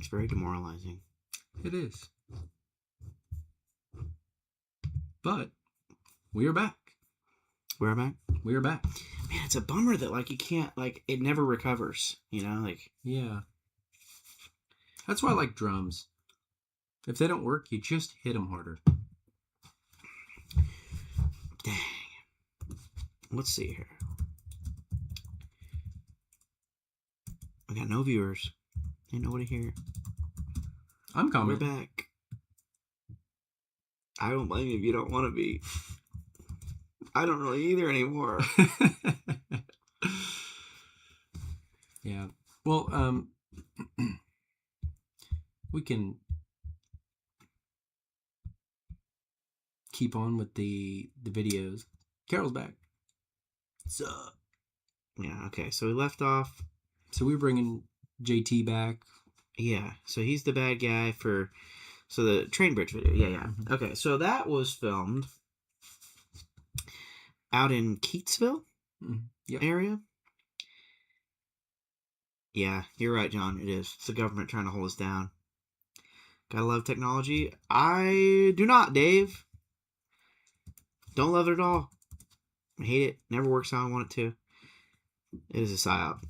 It's very demoralizing. It is. But we are back. We're back. We are back. Man, it's a bummer that like you can't like it never recovers. You know, like Yeah. That's why I like drums. If they don't work, you just hit them harder. dang. Let's see here. We got no viewers. Ain't nobody here. I'm We're coming. back. I don't blame you if you don't want to be. I don't really either anymore. Yeah. Well, we can keep on with the videos. Carol's back. Sup? Yeah, okay. So we left off. So we're bringing JT back. Yeah, so he's the bad guy for. So the train bridge video. Yeah, yeah. Mm-hmm. Okay, so that was filmed out in Keatsville area. Yeah, you're right, John. It is. It's the government trying to hold us down. Gotta love technology. I do not, Dave. Don't love it at all. I hate it. Never works how I want it to. It is a psyop.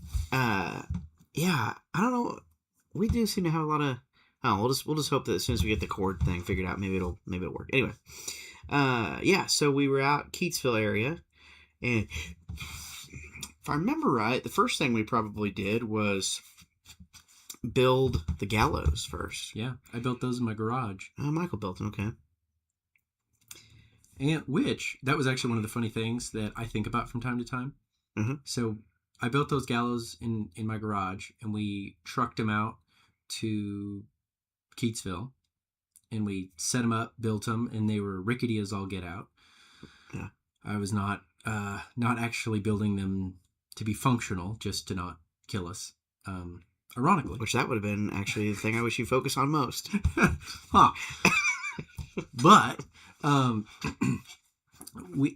Yeah, I don't know. We do seem to have a lot of. Oh, we'll just hope that as soon as we get the chord thing figured out, maybe it'll work. Anyway, yeah. So we were out Keatsville area, and if I remember right, the first thing we probably did was build the gallows first. Yeah, I built those in my garage. Michael built them. Okay. And that was actually one of the funny things that I think about from time to time. Mm-hmm. So I built those gallows in my garage, and we trucked them out to Keatsville, and we set them up, built them, and they were rickety as all get out. Yeah. I was not actually building them to be functional, just to not kill us. Ironically, Which that would have been actually the thing I wish you focus on most. huh? But we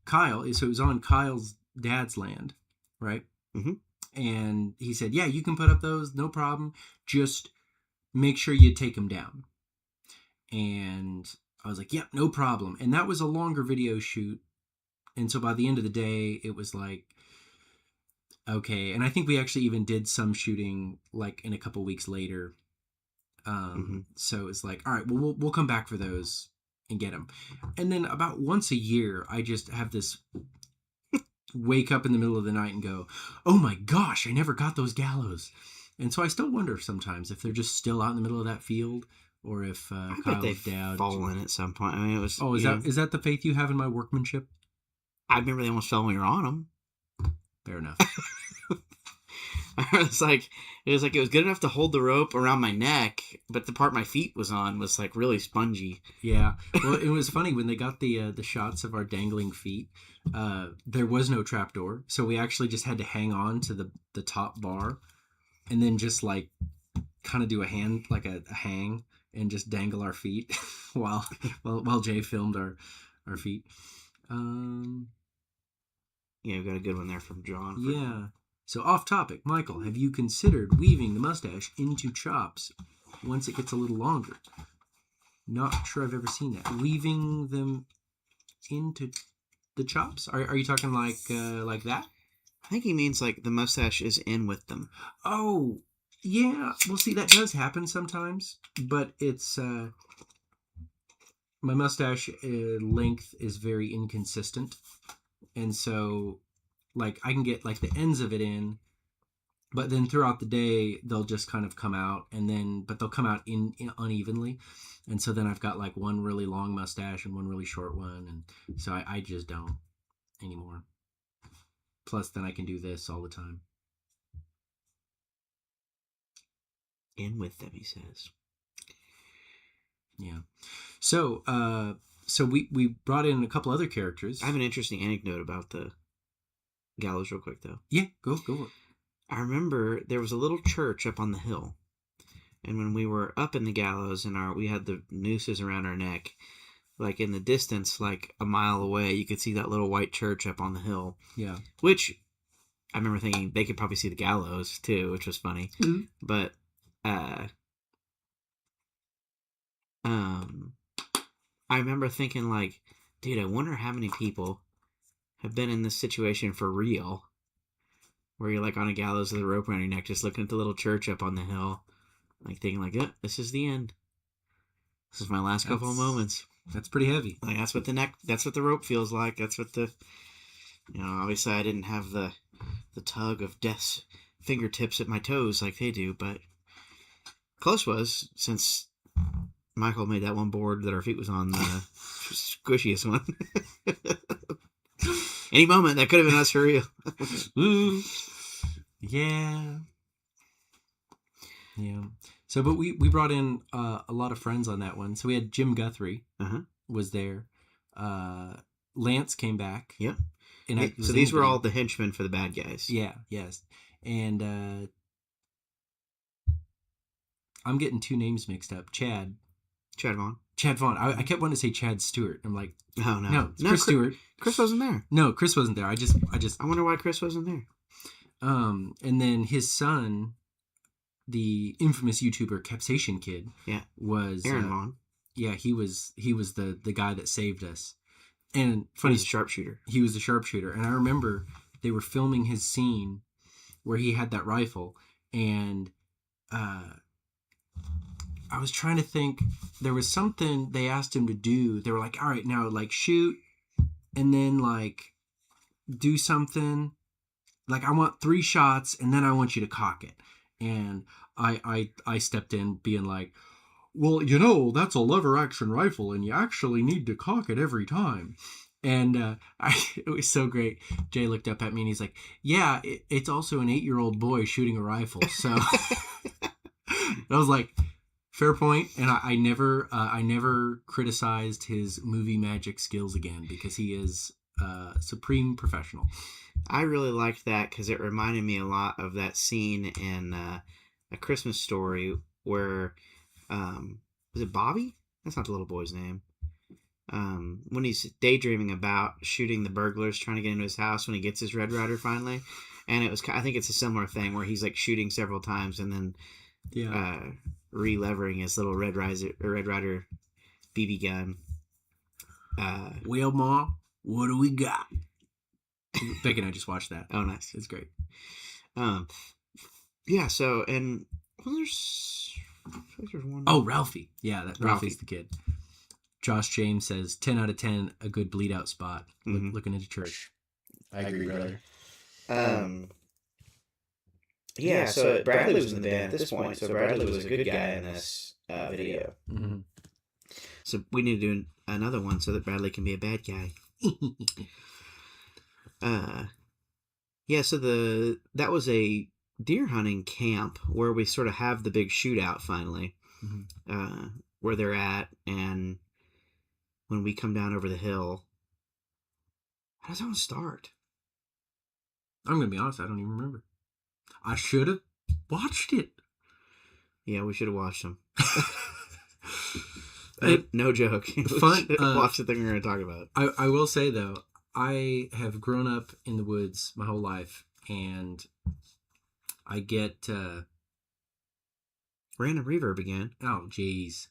Kyle. So it was on Kyle's dad's land, right? Mm-hmm. And he said, "Yeah, you can put up those, no problem. Just make sure you take them down." And I was like, "Yep, no problem." And that was a longer video shoot. And so by the end of the day, it was like, okay. And I think we actually even did some shooting like in a couple weeks later. So it's like, all right, well, we'll come back for those and get them. And then about once a year, I just have this wake up in the middle of the night and go, oh my gosh, I never got those gallows. And so I still wonder sometimes if they're just still out in the middle of that field, or if Kyle's dad fall in at some point. I mean, it was. Oh, is that the faith you have in my workmanship? I remember they almost fell when we were on them. Fair enough. It was good enough to hold the rope around my neck, but the part my feet was on was like really spongy. Yeah. Well, it was funny when they got the shots of our dangling feet. There was no trapdoor, so we actually just had to hang on to the top bar, and then just like kind of do a hang and just dangle our feet while Jay filmed our feet. Yeah, we got a good one there from John. Yeah. So off topic, Michael, have you considered weaving the mustache into chops once it gets a little longer? Not sure I've ever seen that. Weaving them into the chops? Are you talking like that? I think he means like the mustache is in with them. Oh, yeah. Well, see, that does happen sometimes, but it's my mustache length is very inconsistent, and so like I can get like the ends of it in, but then throughout the day they'll just kind of come out, but they'll come out in unevenly, and so then I've got like one really long mustache and one really short one, and so I just don't anymore. Plus, then I can do this all the time. In with them, he says. Yeah. So we brought in a couple other characters. I have an interesting anecdote about the gallows real quick, though. Yeah, go for it. I remember there was a little church up on the hill, and when we were up in the gallows and we had the nooses around our neck, like in the distance, like a mile away, you could see that little white church up on the hill. Yeah. Which, I remember thinking they could probably see the gallows too, which was funny. Mhm. But I remember thinking like, dude, I wonder how many people have been in this situation for real, where you're like on a gallows with a rope around your neck, just looking at the little church up on the hill, like thinking like, yeah, this is the end. This is my last couple of moments. That's pretty heavy. Like that's what the rope feels like. That's what obviously I didn't have the tug of death's fingertips at my toes like they do, but close was, since Michael made that one board that our feet was on the squishiest one. Any moment that could have been us for real. Ooh. Yeah. So, but we brought in a lot of friends on that one. So we had Jim Guthrie was there. Lance came back. Yep. And so these were all the henchmen for the bad guys. Yeah. Yes. And I'm getting two names mixed up. Chad Vaughn. I kept wanting to say Chad Stewart. I'm like, no, it's Chris Stewart. Chris wasn't there. No, Chris wasn't there. I wonder why Chris wasn't there. And then his son, the infamous YouTuber Capsation Kid, was Aaron Vaughn. Yeah, he was the guy that saved us. And funny, he was a sharpshooter. He was a sharpshooter, and I remember they were filming his scene where he had that rifle, and I was trying to think. There was something they asked him to do. They were like, "All right, now like shoot, and then like do something. Like I want 3 shots, and then I want you to cock it." And I stepped in, being like, "Well, that's a lever action rifle, and you actually need to cock it every time." And it was so great. Jay looked up at me and he's like, "Yeah, it's also an 8-year-old boy shooting a rifle." So I was like, fair point. And I never criticized his movie magic skills again, because he is supreme professional. I really liked that because it reminded me a lot of that scene in A Christmas Story where, was it Bobby? That's not the little boy's name. When he's daydreaming about shooting the burglars trying to get into his house when he gets his Red Ryder finally. And I think it's a similar thing where he's like shooting several times and then re-levering his little Red Ryder BB gun. Well, Ma, what do we got? Becky and I just watched that. Oh, nice. It's great. Yeah, so, and there's one. Oh, Ralphie. Yeah, Ralphie's the kid. Josh James says 10 out of 10, a good bleed out spot. Looking into church. I agree, brother. Yeah, so Bradley was in the band at this point, so Bradley was a good guy in this video. Mm-hmm. So we need to do another one so that Bradley can be a bad guy. Yeah, so that was a deer hunting camp where we sort of have the big shootout finally, where they're at, and when we come down over the hill. How does that one start? I'm going to be honest, I don't even remember. I should have watched it. Yeah, we should have watched them. No joke. Fun. Watch the thing we're going to talk about. I will say, though, I have grown up in the woods my whole life, and I get... Random reverb again. Oh, jeez.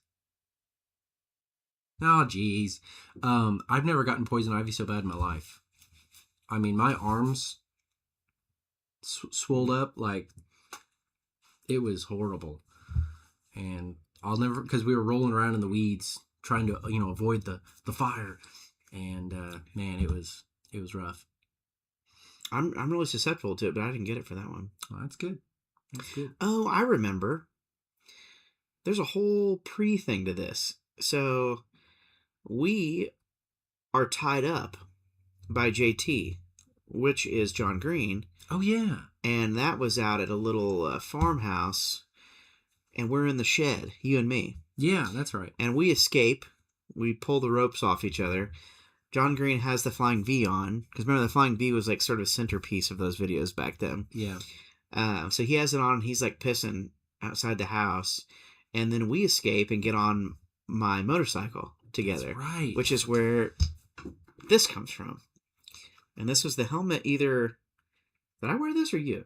I've never gotten poison ivy so bad in my life. I mean, my arms swelled up like it was horrible. And I'll never, because we were rolling around in the weeds trying to, avoid the fire. And man, it was rough. I'm really susceptible to it, but I didn't get it for that one. Well, that's good. Oh, I remember. There's a whole pre-thing to this. So we are tied up by JT, which is John Green. Oh, yeah. And that was out at a little farmhouse, and we're in the shed, you and me. Yeah, that's right. And we escape. We pull the ropes off each other. John Green has the Flying V on, because remember the Flying V was like sort of a centerpiece of those videos back then. Yeah. So he has it on, and he's like pissing outside the house. And then we escape and get on my motorcycle together. That's right. Which is where this comes from. And this was the helmet either Did I wear this or you?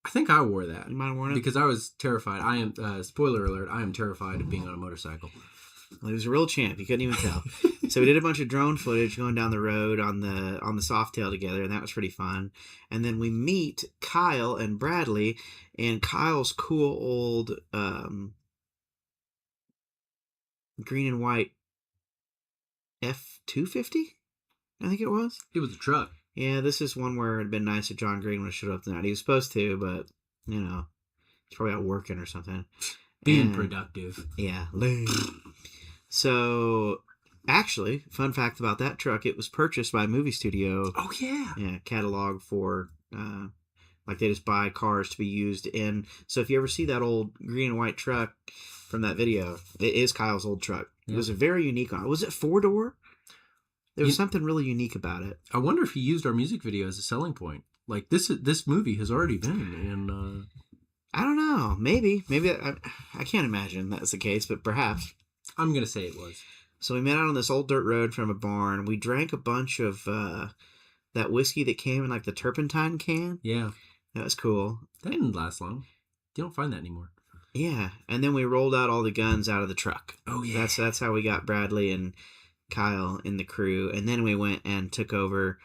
I think I wore that. You might have worn it? Because I was terrified. I am, spoiler alert, I am terrified of being on a motorcycle. Well, he was a real champ. You couldn't even tell. So we did a bunch of drone footage going down the road on the Softail together, and that was pretty fun. And then we meet Kyle and Bradley, and Kyle's cool old green and white F-250, I think it was. It was a truck. Yeah, this is one where it'd been nice if John Green would have showed up tonight. He was supposed to, but, you know, he's probably out working or something. Being productive. Yeah, lame. So, actually, fun fact about that truck, it was purchased by a movie studio. Oh, yeah. Yeah, catalog for, like they just buy cars to be used in. So if you ever see that old green and white truck from that video, it is Kyle's old truck. Yeah. It was a very unique one. Was it 4-door? There was something really unique about it. I wonder if he used our music video as a selling point. Like, this movie has already been in... I don't know. Maybe. I can't imagine that's the case, but perhaps. I'm going to say it was. So we met out on this old dirt road from a barn. We drank a bunch of that whiskey that came in like the turpentine can. Yeah. That was cool. That didn't last long. You don't find that anymore. Yeah. And then we rolled out all the guns out of the truck. Oh, yeah. That's how we got Bradley and Kyle in the crew. And then we went and took over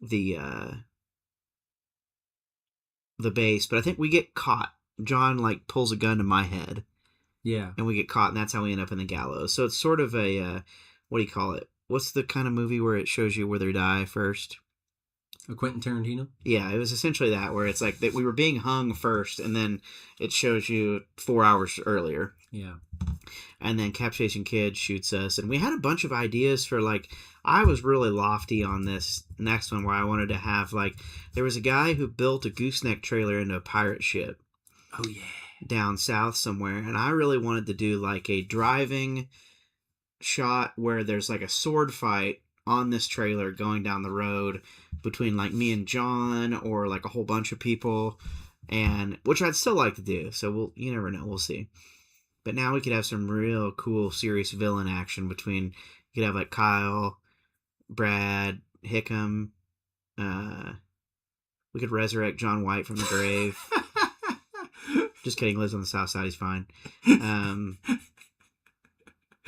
the base. But I think we get caught. John, like, pulls a gun to my head. Yeah. And we get caught, and that's how we end up in the gallows. So it's sort of a, what do you call it? What's the kind of movie where it shows you where they die first? A Quentin Tarantino? Yeah, it was essentially that, where it's like that we were being hung first, and then it shows you 4 hours earlier. Yeah. And then Cap Chasing Kid shoots us, and we had a bunch of ideas for, like, I was really lofty on this next one where I wanted to have, like, there was a guy who built a gooseneck trailer into a pirate ship. Oh, yeah. Down south somewhere, and I really wanted to do like a driving shot where there's like a sword fight on this trailer going down the road between like me and John or like a whole bunch of people, and which I'd still like to do. So you never know, we'll see. But now we could have some real cool serious villain action between, you could have like Kyle, Brad, Hickam, we could resurrect John White from the grave. Just kidding, lives on the south side, he's fine.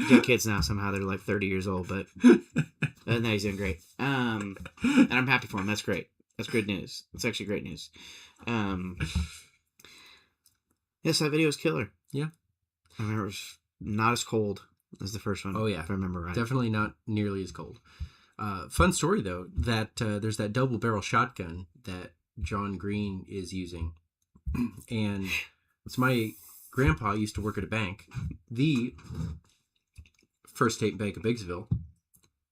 Got kids now somehow, they're like 30 years old, but no, he's doing great. And I'm happy for him, that's great. That's good news. That's actually great news. Yes, that video was killer. Yeah. I remember it was not as cold as the first one. Oh, yeah. If I remember right. Definitely not nearly as cold. Fun story, though, that there's that double barrel shotgun that John Green is using. And it's my grandpa used to work at a bank, the First State Bank of Biggsville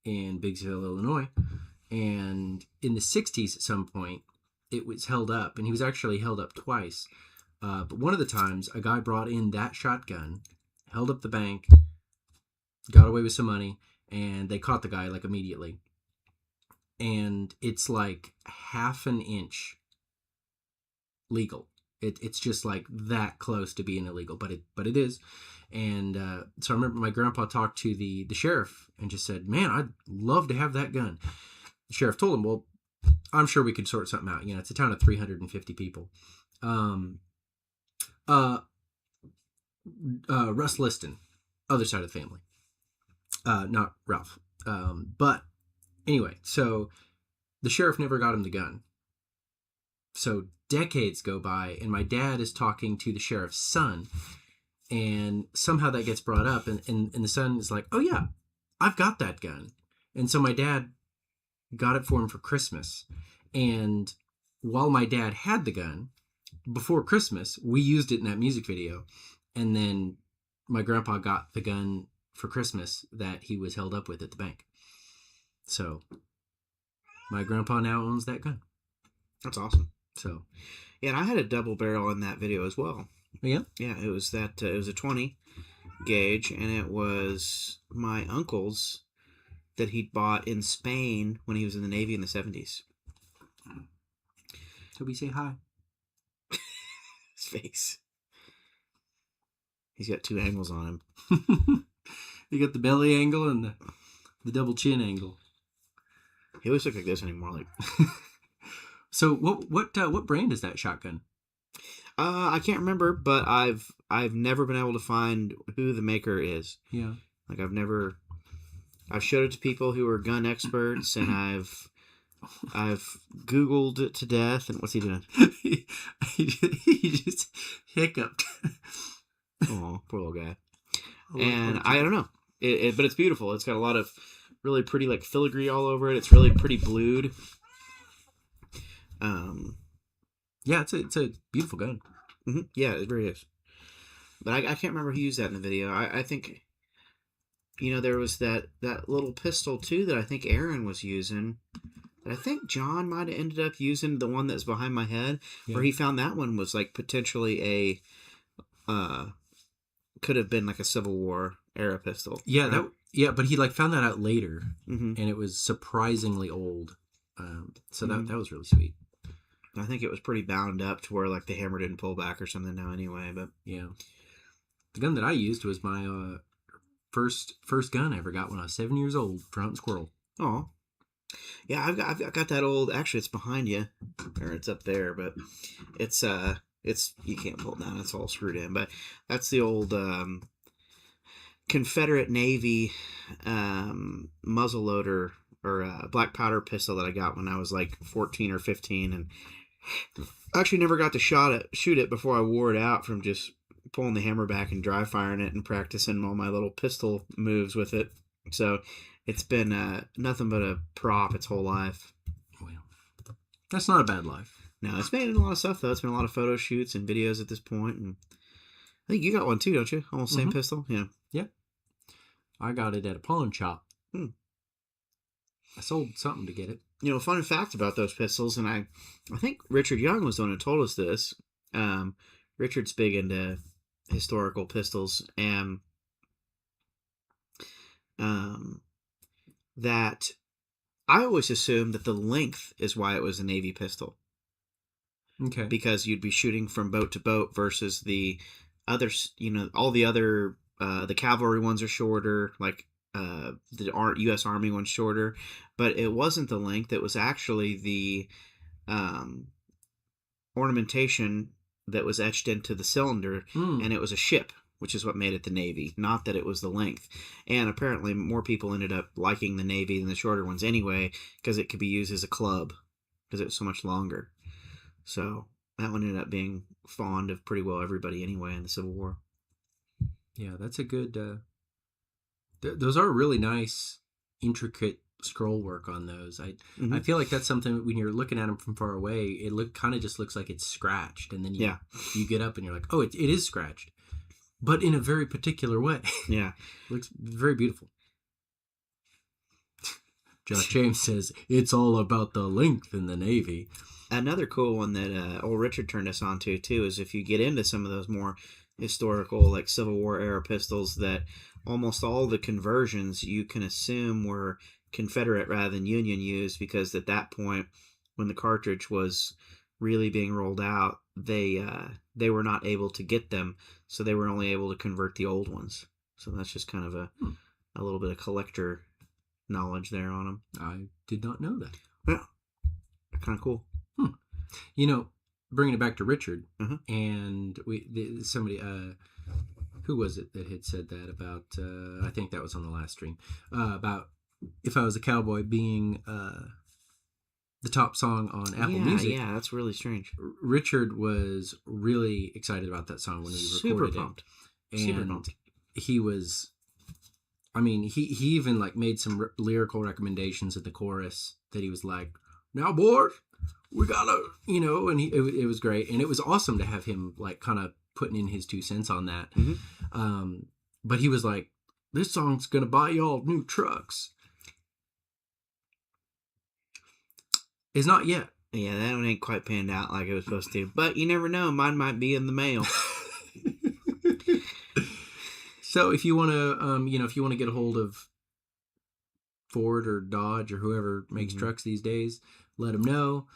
in Biggsville, Illinois. And in the 60s at some point, it was held up, and he was actually held up twice. But one of the times, a guy brought in that shotgun, held up the bank, got away with some money, and they caught the guy like immediately. And it's like half an inch legal. It's just like that close to being illegal, but it is. And so I remember my grandpa talked to the sheriff and just said, "Man, I'd love to have that gun." The sheriff told him, "Well, I'm sure we could sort something out. You know, it's a town of 350 people." Russ Liston, other side of the family, not Ralph. But anyway, so the sheriff never got him the gun. So decades go by, and my dad is talking to the sheriff's son, and somehow that gets brought up, and the son is like, "Oh yeah, I've got that gun." And so my dad got it for him for Christmas. And while my dad had the gun, before Christmas, we used it in that music video. And then my grandpa got the gun for Christmas that he was held up with at the bank. So my grandpa now owns that gun. That's awesome. So, yeah, and I had a double barrel in that video as well. Yeah? Yeah, it was that, it was a 20 gauge, and it was my uncle's that he'd bought in Spain when he was in the Navy in the 70s. Toby, say hi. His face. He's got two angles on him. You got the belly angle and the double chin angle. He always look like this anymore. Like, So what brand is that shotgun? I can't remember, but I've never been able to find who the maker is. Yeah. Like I've showed it to people who are gun experts, and I've Googled it to death. And what's he doing? he just hiccuped. Oh, poor little guy. And I don't know, but it's beautiful. It's got a lot of really pretty like filigree all over it. It's really pretty blued. Yeah, it's a beautiful gun. Yeah, it really is. But I can't remember who used that in the video. I think, there was that little pistol too that I think Aaron was using. I think John might have ended up using the one that's behind my head, where he found that one was like potentially could have been like a Civil War era pistol. Yeah, right? but he like found that out later, and it was surprisingly old. So that was really sweet. I think it was pretty bound up to where like the hammer didn't pull back or something now anyway. But yeah, the gun that I used was my first gun I ever got when I was 7 years old for hunting squirrel. Oh, yeah, I've got that old. Actually, it's behind you, or it's up there, but it's you can't pull it down. It's all screwed in. But that's the old Confederate Navy muzzleloader or black powder pistol that I got when I was like 14 or 15, and actually never got to shoot it before I wore it out from just pulling the hammer back and dry firing it and practicing all my little pistol moves with it. So it's been nothing but a prop its whole life. Well, that's not a bad life. No, it's been a lot of stuff though. It's been a lot of photo shoots and videos at this point, and I think you got one too, don't you? Almost same pistol, yeah. Yeah, I got it at a pawn shop. I sold something to get it. Fun fact about those pistols, and I think Richard Young was the one who told us this. Richard's big into historical pistols, and that I always assumed that the length is why it was a Navy pistol. Okay. Because you'd be shooting from boat to boat versus the others, all the other, the cavalry ones are shorter, like the U.S. Army one's shorter, but it wasn't the length. It was actually the ornamentation that was etched into the cylinder, and it was a ship, which is what made it the Navy, not that it was the length. And apparently more people ended up liking the Navy than the shorter ones anyway, because it could be used as a club, because it was so much longer. So that one ended up being fond of pretty well everybody anyway in the Civil War. Yeah, that's a good... those are really nice, intricate scroll work on those. I feel like that's something when you're looking at them from far away, it kind of just looks like it's scratched, and then you get up and you're like, oh, it is scratched, but in a very particular way. Yeah, it looks very beautiful. Josh James says it's all about the length in the Navy. Another cool one that old Richard turned us on to too is if you get into some of those more historical, like Civil War era pistols, that almost all the conversions you can assume were Confederate rather than Union used, because at that point, when the cartridge was really being rolled out, they were not able to get them, so they were only able to convert the old ones. So that's just kind of a little bit of collector knowledge there on them. I did not know that. Yeah, kind of cool. Bringing it back to Richard, and somebody, who was it that had said that about? I think that was on the last stream about If I Was a Cowboy being the top song on Apple Music. Yeah, that's really strange. Richard was really excited about that song when we recorded it. Super pumped. He was. I mean, he even like made some lyrical recommendations at the chorus that he was like, "Now, boys, we gotta," and it was great, and it was awesome to have him like kind of putting in his 2 cents on that. But he was like, "This song's gonna buy y'all new trucks." It's not yet. Yeah, that one ain't quite panned out like it was supposed to, but you never know. Mine might be in the mail. So if you want to, if you want to get a hold of Ford or Dodge or whoever makes trucks these days, let them know.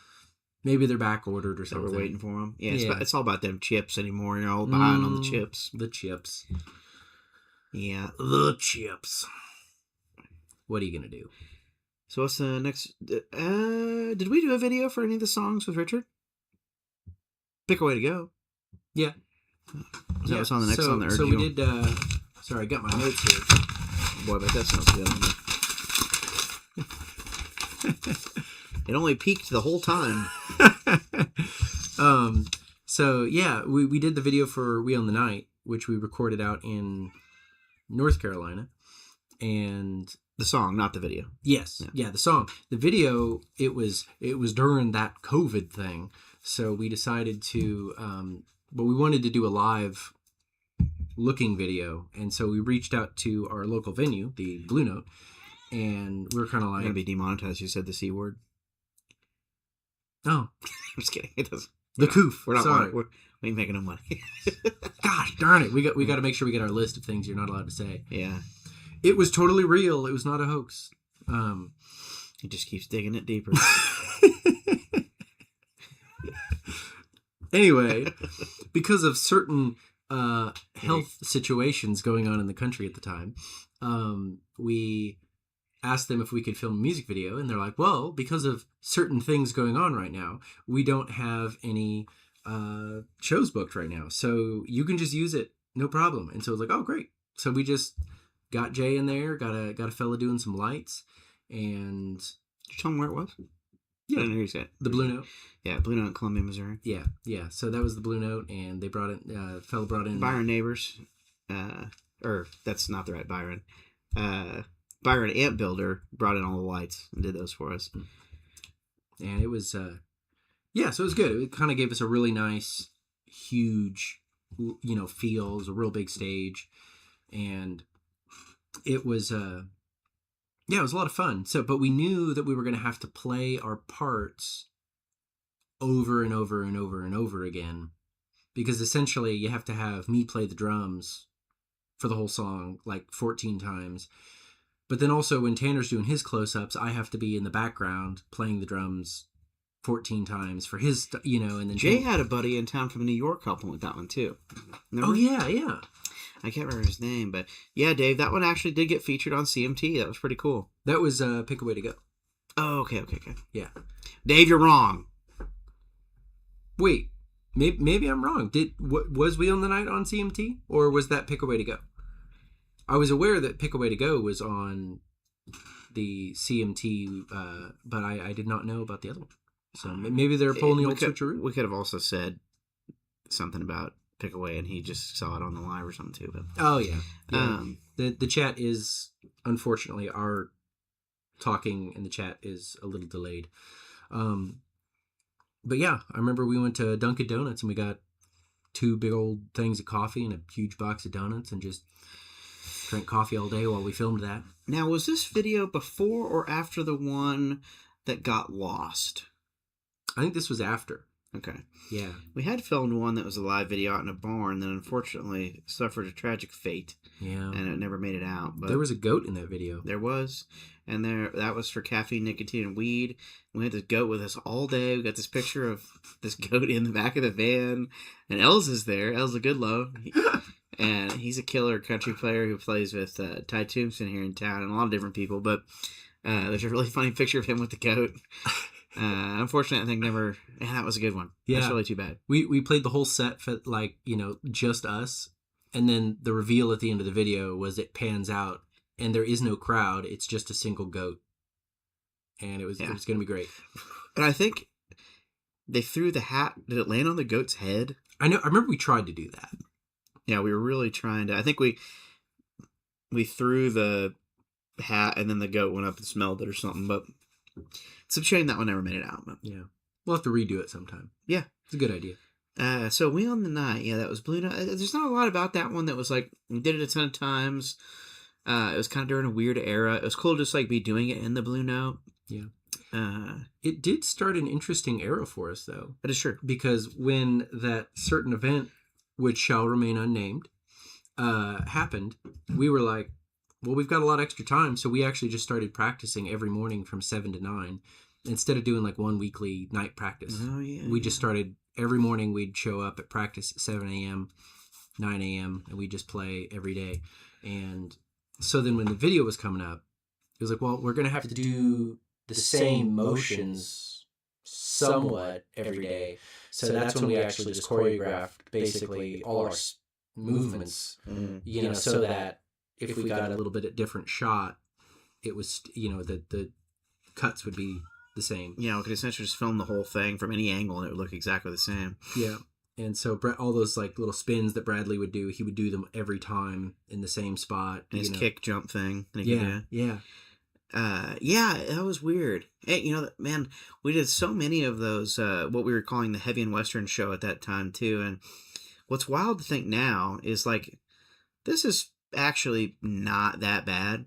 Maybe they're back ordered or something. We're waiting for them. Yeah, it's all about them chips anymore. You're all buying on the chips. The chips. Yeah, the chips. What are you gonna do? So what's the next? Did we do a video for any of the songs with Richard? Pick a way to go. Yeah. That was on the next on the So we did. Sorry, I got my notes here. Boy, but that sounds good. It only peaked the whole time. So yeah, we did the video for We Own the Night, which we recorded out in North Carolina, and the song, not the video. Yes, yeah, the song, the video. It was during that COVID thing, so we decided to. But we wanted to do a live looking video, and so we reached out to our local venue, the Blue Note, and we were kind of like, "You're gonna be demonetized." You said the C word. Oh, I'm just kidding. It doesn't. The coof. We're not. Sorry. We ain't making no money. Gosh darn it! We got to make sure we get our list of things you're not allowed to say. Yeah. It was totally real. It was not a hoax. He just keeps digging it deeper. Anyway, because of certain health situations going on in the country at the time, we asked them if we could film a music video, and they're like, well, because of certain things going on right now, we don't have any shows booked right now, so you can just use it, no problem. And so it was like, oh, great. So we just got Jay in there, got a fella doing some lights, and Did you tell him where it was? Yeah, I didn't hear you say it. the Blue Note. Yeah, Blue Note, Columbia, Missouri. Yeah. So that was the Blue Note, and they brought in fella brought in Byron Neighbors, or that's not the right Byron. Byron Amp Builder brought in all the lights and did those for us. And it was, so it was good. It kind of gave us a really nice, huge, feel. It was a real big stage, and it was, it was a lot of fun. So, but we knew that we were going to have to play our parts over and over and over and over again, because essentially you have to have me play the drums for the whole song like 14 times. But then also when Tanner's doing his close-ups, I have to be in the background playing the drums 14 times for his, and then Jay had a buddy in town from New York helping with that one too. Remember? Oh yeah. I can't remember his name, but yeah, Dave, that one actually did get featured on CMT. That was pretty cool. That was Pick a Way to Go. Oh, okay. Yeah. Dave, you're wrong. Wait, maybe I'm wrong. Was We Own the Night on CMT, or was that Pick a Way to Go? I was aware that Pick a Way to Go was on the CMT, but I did not know about the other one. So maybe they're pulling the old switcheroo. We could have also said something about Pick a Way, and he just saw it on the live or something too. But oh yeah. The chat is, unfortunately, our talking in the chat is a little delayed. But yeah, I remember we went to Dunkin' Donuts and we got 2 big old things of coffee and a huge box of donuts and just drank coffee all day while we filmed that. Now, was this video before or after the one that got lost? I think this was after. Okay. Yeah. We had filmed one that was a live video out in a barn that unfortunately suffered a tragic fate. Yeah. And it never made it out. But there was a goat in that video. There was. And that was for caffeine, nicotine, and weed. We had this goat with us all day. We got this picture of this goat in the back of the van. And Els is there. Els Goodlow. And he's a killer country player who plays with Ty Tombstone here in town and a lot of different people. But there's a really funny picture of him with the goat. Unfortunately, I think never. Yeah, that was a good one. Yeah, that's really too bad. We played the whole set for just us, and then the reveal at the end of the video was it pans out and there is no crowd. It's just a single goat, and it was going to be great. And I think they threw the hat. Did it land on the goat's head? I know. I remember we tried to do that. Yeah, we were really trying to. I think we threw the hat and then the goat went up and smelled it or something, but. It's a shame that one never made it out. But. Yeah. We'll have to redo it sometime. Yeah. It's a good idea. So We Own the Night. Yeah, that was Blue Note. There's not a lot about that one that was like, we did it a ton of times. It was kind of during a weird era. It was cool to just like be doing it in the Blue Note. Yeah. It did start an interesting era for us, though. That is true. Because when that certain event, which shall remain unnamed, happened, we were like, well, we've got a lot of extra time, so we actually just started practicing every morning from 7 to 9. Instead of doing like one weekly night practice. Oh, yeah. We just started, every morning we'd show up at practice at 7 a.m., 9 a.m., and we'd just play every day. And so then when the video was coming up, He was like, well, we're going to have to do the same motions somewhat every day. So that's when we actually just choreographed basically all our movements, so that if we got a little bit of different shot, it was, the cuts would be the same. Yeah, we could essentially just film the whole thing from any angle and it would look exactly the same. Yeah. And so all those like little spins that Bradley would do, he would do them every time in the same spot. And his kick jump thing. Yeah. Yeah, that was weird. Hey, man, we did so many of those, what we were calling the Heavy and Western show at that time too. And what's wild to think now is like, this is actually not that bad.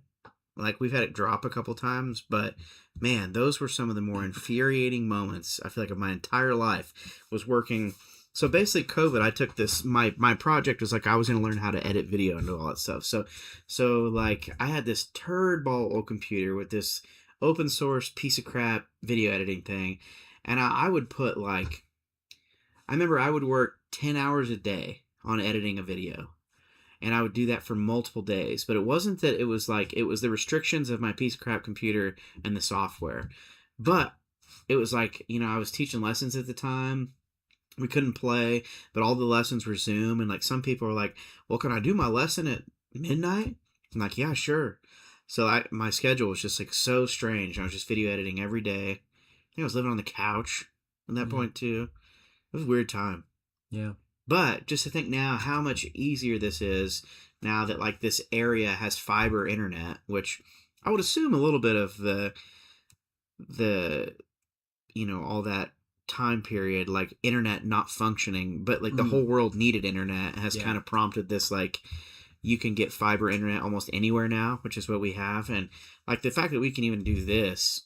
Like, we've had it drop a couple times, but man, those were some of the more infuriating moments, I feel like, of my entire life was working. So basically COVID, I took this, my project was like, I was going to learn how to edit video and do all that stuff. So like I had this turd ball old computer with this open source piece of crap video editing thing. And I would put like, I remember I would work 10 hours a day on editing a video. And I would do that for multiple days. But it wasn't that it was the restrictions of my piece of crap computer and the software. But it was like, I was teaching lessons at the time. We couldn't play, but all the lessons were Zoom. And like some people were like, well, can I do my lesson at midnight? I'm like, yeah, sure. So my schedule was just like so strange. I was just video editing every day. I think I was living on the couch at that point too. It was a weird time. Yeah. But just to think now how much easier this is now that like this area has fiber internet, which I would assume a little bit of the all that time period, like internet not functioning, but like the whole world needed internet has kind of prompted this, like you can get fiber internet almost anywhere now, which is what we have. And like the fact that we can even do this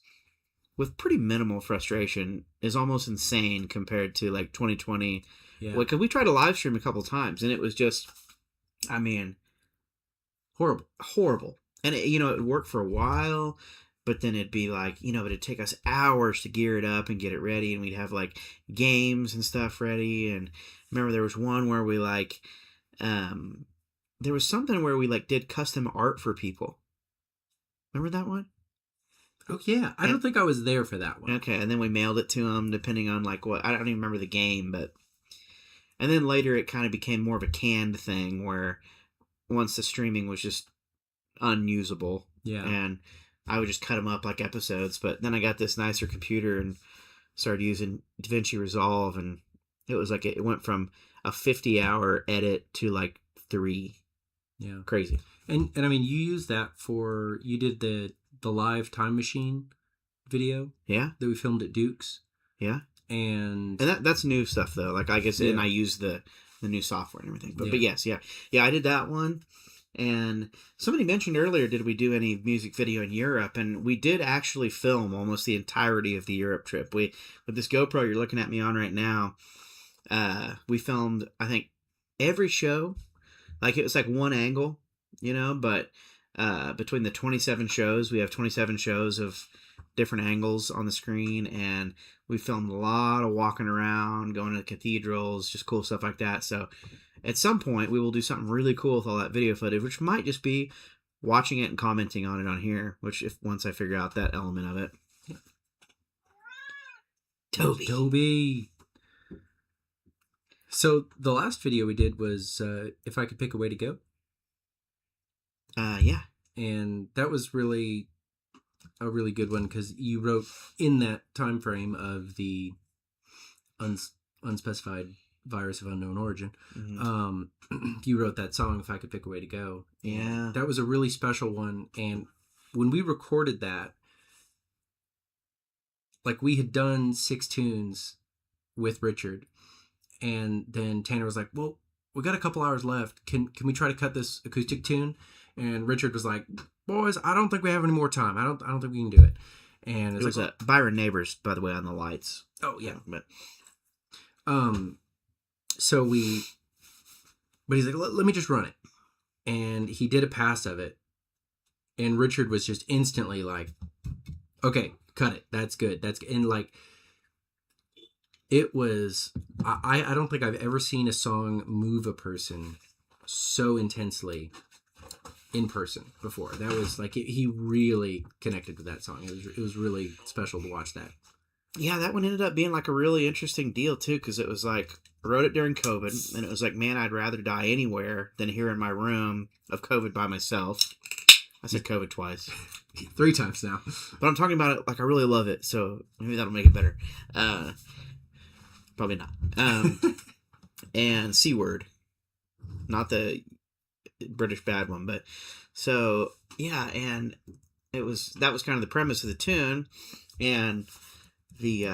with pretty minimal frustration is almost insane compared to like 2020. Yeah. Because we tried to live stream a couple times and it was just, I mean, horrible. And it worked for a while, but then it'd be like, but it'd take us hours to gear it up and get it ready. And we'd have like games and stuff ready. And remember there was one where we like, there was something where we like did custom art for people. Remember that one? Oh yeah. I don't think I was there for that one. Okay. And then we mailed it to them depending on like what, I don't even remember the game, but, and then later it kind of became more of a canned thing where once the streaming was just unusable. Yeah. And I would just cut them up like episodes, but then I got this nicer computer and started using DaVinci Resolve, and it was like it went from a 50-hour edit to like 3. Yeah, crazy. And I mean, you did the live Time Machine video. Yeah, that we filmed at Duke's. Yeah, and that's new stuff though. Like I guess, and I used the new software and everything. But yes, yeah, I did that one. And somebody mentioned earlier, did we do any music video in Europe? And we did actually film almost the entirety of the Europe trip. With this GoPro you're looking at me on right now, we filmed, I think, every show. Like it was like one angle, but between the 27 shows, we have 27 shows of different angles on the screen. And we filmed a lot of walking around, going to cathedrals, just cool stuff like that. So at some point, we will do something really cool with all that video footage, which might just be watching it and commenting on it on here, once I figure out that element of it. Toby. So the last video we did was If I Could Pick a Way to Go. Yeah. And that was really a really good one because you wrote in that time frame of the unspecified virus of unknown origin. Mm-hmm. You wrote that song, If I Could Pick a Way to Go. Yeah. That was a really special one. And when we recorded that, like we had done 6 tunes with Richard. And then Tanner was like, well, we got a couple hours left. Can we try to cut this acoustic tune? And Richard was like, boys, I don't think we have any more time. I don't think we can do it. And it was like, Byron Neighbors, by the way, on the lights. Oh yeah. But so but he's like, let me just run it. And he did a pass of it. And Richard was just instantly like, okay, cut it. That's good. That's good. And like, it was, I don't think I've ever seen a song move a person so intensely in person before. That was like he really connected with that song. It was really special to watch that. Yeah, that one ended up being like a really interesting deal too, because it was like I wrote it during COVID, and it was like, man, I'd rather die anywhere than here in my room of COVID by myself. I said COVID twice. 3 times now. But I'm talking about it like I really love it, so maybe that'll make it better. Probably not. And C Word. Not the British bad one, but so yeah, and that was kind of the premise of the tune, and the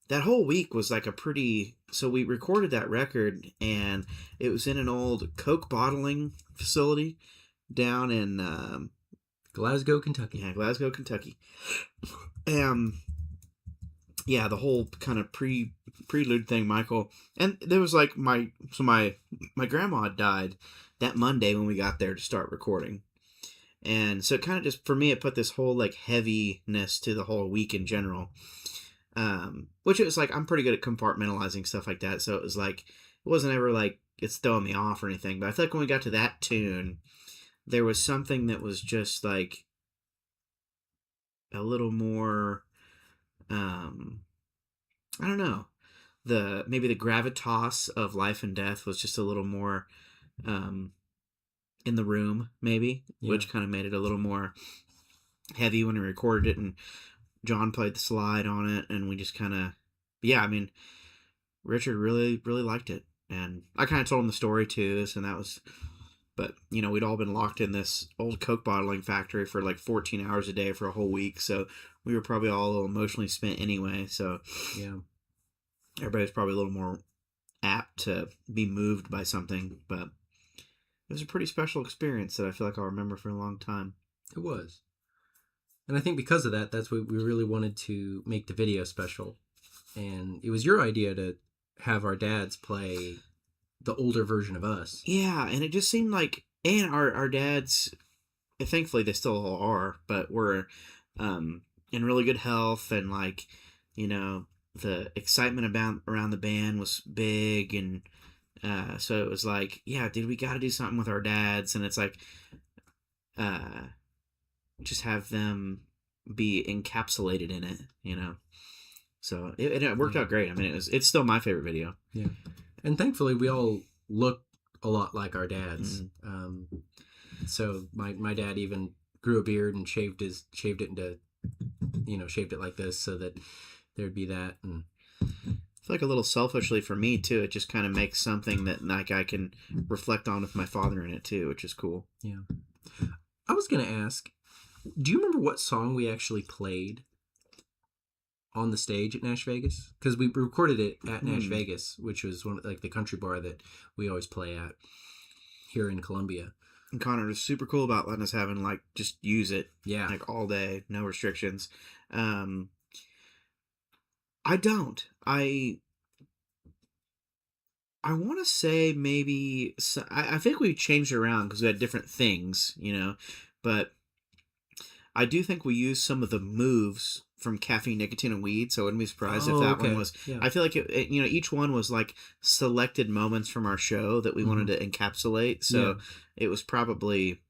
that whole week was like a pretty. So we recorded that record, and it was in an old Coke bottling facility down in Glasgow, Kentucky. Yeah, Glasgow, Kentucky. Yeah, the whole kind of prelude thing, Michael. And there was like my grandma had died that Monday when we got there to start recording. And so it kind of just, for me, it put this whole like heaviness to the whole week in general. Which it was like, I'm pretty good at compartmentalizing stuff like that. So it was like, it wasn't ever like it's throwing me off or anything. But I feel like when we got to that tune, there was something that was just like a little more, I don't know, maybe the gravitas of life and death was just a little more in the room, maybe, which kind of made it a little more heavy when we recorded it, and John played the slide on it, and we just kind of, I mean, Richard really, really liked it, and I kind of told him the story too, and that was. But, we'd all been locked in this old Coke bottling factory for like 14 hours a day for a whole week. So we were probably all a little emotionally spent anyway. So yeah, everybody was probably a little more apt to be moved by something. But it was a pretty special experience that I feel like I'll remember for a long time. It was. And I think because of that, that's what we really wanted to make the video special. And it was your idea to have our dads play the older version of us. Yeah, and it just seemed like, and our dads, thankfully they still all are, but were in really good health, and like, the excitement around the band was big, and so it was like, yeah, dude, we got to do something with our dads, and it's like, just have them be encapsulated in it, So it worked out great. I mean, it's still my favorite video. Yeah. And thankfully, we all look a lot like our dads. Mm-hmm. So my dad even grew a beard and shaved it like this so that there'd be that. And I feel like a little selfishly for me too, it just kind of makes something that like I can reflect on with my father in it too, which is cool. Yeah. I was gonna ask, do you remember what song we actually played on the stage at Nash Vegas? Because we recorded it at Nash Vegas, which was one of, like, the country bar that we always play at here in Columbia. And Connor was super cool about letting us have and like just use it, like all day, no restrictions. I want to say maybe I think we changed it around because we had different things, but I do think we used some of the moves from Caffeine, Nicotine, and Weed, so I wouldn't be surprised if that one was. Yeah. I feel like it, each one was like selected moments from our show that we wanted to encapsulate. So it was probably,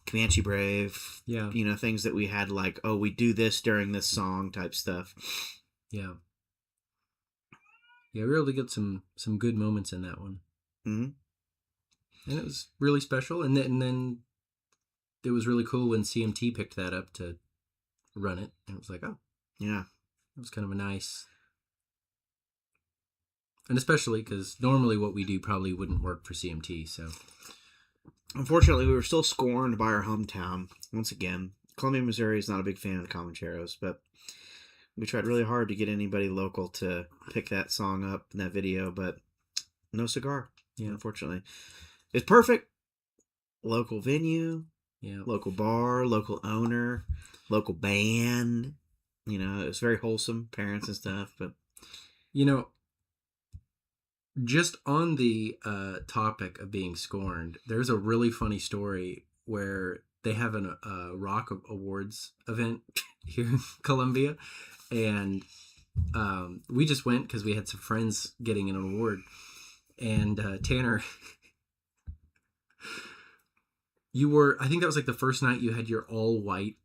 Comanche Brave. Yeah. Things that we had like, oh, we do this during this song type stuff. Yeah. Yeah, we were able to get some good moments in that one. Mm-hmm. And it was really special. And then it was really cool when CMT picked that up to run it, and it was like, oh yeah, it was kind of a nice, and especially because normally what we do probably wouldn't work for CMT. So unfortunately we were still scorned by our hometown once again. Columbia, Missouri is not a big fan of the Comancheros, but we tried really hard to get anybody local to pick that song up in that video, but no cigar. Unfortunately, it's perfect local venue, local bar, local owner, local band. It was very wholesome, parents and stuff. But just on the topic of being scorned, there's a really funny story where they have a rock awards event here in Columbia, and we just went because we had some friends getting an award, and Tanner You were, I think that was like the first night you had your all white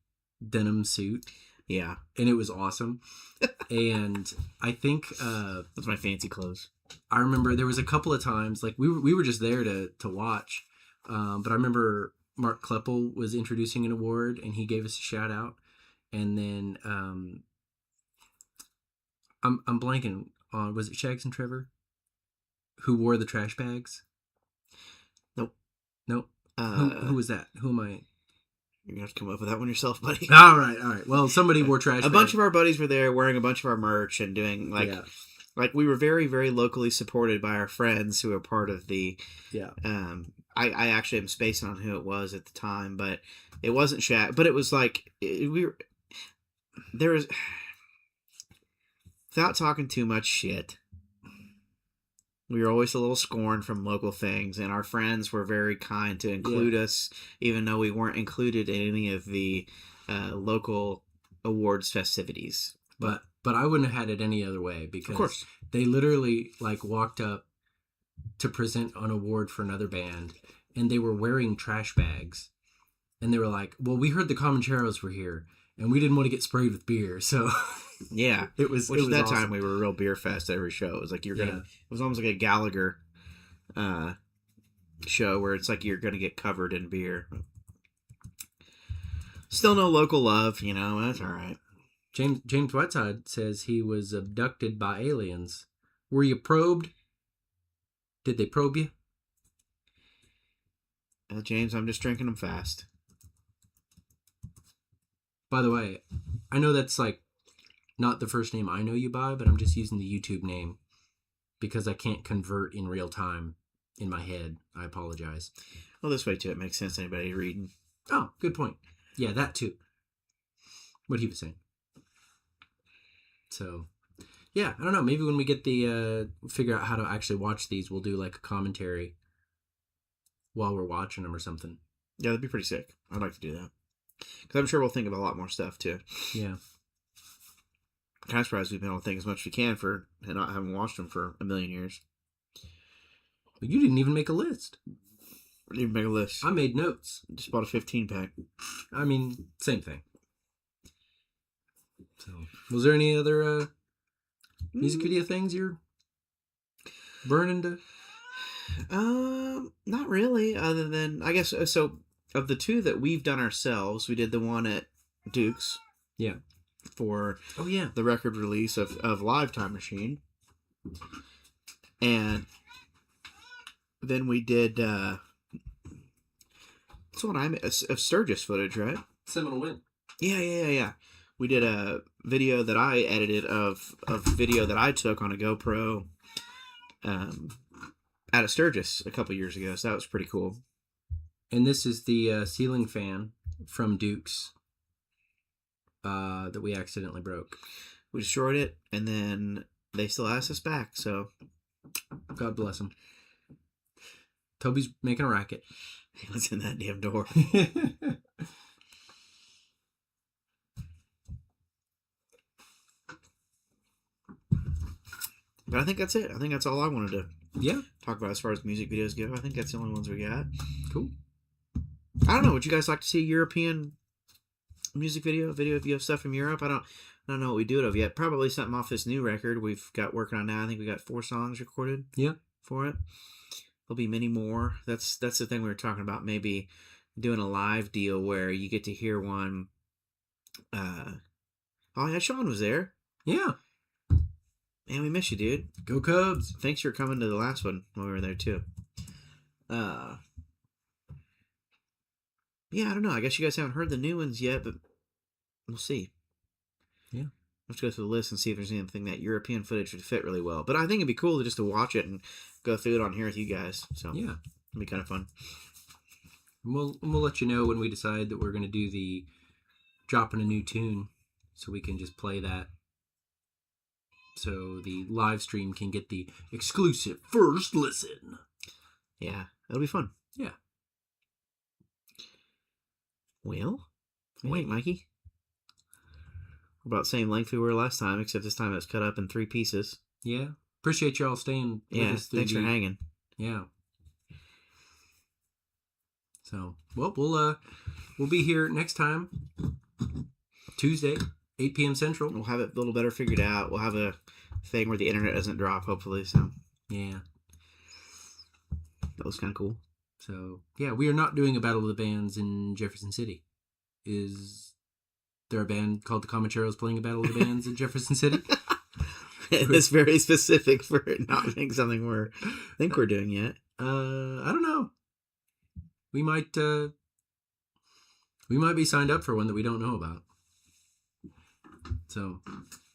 denim suit, Yeah, and it was awesome. And I think that's my fancy clothes. I remember there was a couple of times, like we were just there to watch, but I remember Mark Kleppel was introducing an award, and he gave us a shout out, and then I'm blanking on, was it Shags and Trevor who wore the trash bags? Nope. Nope. Who was that? Who am I? You're gonna have to come up with that one yourself, buddy. All right. Well, somebody wore trash. A bunch of our buddies were there wearing a bunch of our merch and doing like we were very, very locally supported by our friends who were part of the. Yeah. I actually am spacing on who it was at the time, but it wasn't Shaq. But it was like there was, without talking too much shit. We were always a little scorned from local things, and our friends were very kind to include us, even though we weren't included in any of the local awards festivities. But I wouldn't have had it any other way, because of course they literally like walked up to present an award for another band, and they were wearing trash bags, and they were like, "Well, we heard the Comancheros were here, and we didn't want to get sprayed with beer, so." Yeah, it was. Which it was at that awesome. time we were a real beer fest every show. It was like you're gonna. It was almost like a Gallagher show where it's like you're gonna get covered in beer. Still no local love, That's all right. James Whiteside says he was abducted by aliens. Were you probed? Did they probe you? James, I'm just drinking them fast. By the way, I know that's like not the first name I know you by, but I'm just using the YouTube name because I can't convert in real time in my head. I apologize. Well, this way too, it makes sense to anybody reading. Oh, good point. Yeah, that too. What he was saying. So, yeah, I don't know. Maybe when we get the figure out how to actually watch these, we'll do like a commentary while we're watching them or something. Yeah, that'd be pretty sick. I'd like to do that because I'm sure we'll think of a lot more stuff too. Yeah. I'm kind of surprised we've been able to think as much as we can for and not having watched them for a million years. But you didn't even make a list. I didn't even make a list. I made notes. Just bought a 15-pack. I mean, same thing. So, was there any other music video things you're burning to? Not really. Other than, I guess, so of the two that we've done ourselves, we did the one at Duke's. Yeah. For the record release of Live Time Machine. And then we did that's what I made, of Sturgis footage, right? Seminole Wind. Yeah. We did a video that I edited of video that I took on a GoPro at a Sturgis a couple years ago, so that was pretty cool. And this is the ceiling fan from Duke's that we accidentally broke. We destroyed it, and then they still asked us back, so God bless him. Toby's making a racket. What's in that damn door? But I think that's it. I think that's all I wanted to talk about as far as music videos go. I think that's the only ones we got. Cool. I don't know. Would you guys like to see European music video of you have stuff from Europe? I don't know what we do it of yet. Probably something off this new record we've got working on now. I think we got 4 songs recorded. Yeah. For it. There'll be many more. That's the thing we were talking about. Maybe doing a live deal where you get to hear one. Oh yeah, Sean was there. Yeah. Man, we miss you, dude. Go Cubs. Thanks for coming to the last one when we were there too. Yeah, I don't know. I guess you guys haven't heard the new ones yet, but we'll see. Yeah. Let's go through the list and see if there's anything that European footage would fit really well. But I think it'd be cool just to watch it and go through it on here with you guys. So yeah, it'd be kind of fun. We'll let you know when we decide that we're going to do the dropping a new tune, so we can just play that. So the live stream can get the exclusive first listen. Yeah, it'll be fun. Yeah. Well, wait, Mikey. We're about the same length we were last time, except this time it was cut up in 3 pieces. Yeah. Appreciate y'all staying with us. Thanks for hanging. Yeah. So, Well, we'll be here next time, Tuesday, 8 p.m. Central. We'll have it a little better figured out. We'll have a thing where the internet doesn't drop, hopefully. So Yeah. that was kind of cool. So, yeah, we are not doing a Battle of the Bands in Jefferson City. Is there a band called the Comancheros playing a Battle of the Bands in Jefferson City? It's very specific for it not being something we're doing yet. I don't know. We might be signed up for one that we don't know about. So,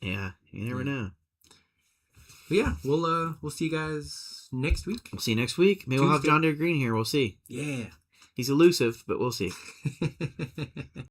yeah, you never know. But yeah, we'll see you guys next week. We'll see you next week. Maybe we'll have John Deere Green here. We'll see. Yeah. He's elusive, but we'll see.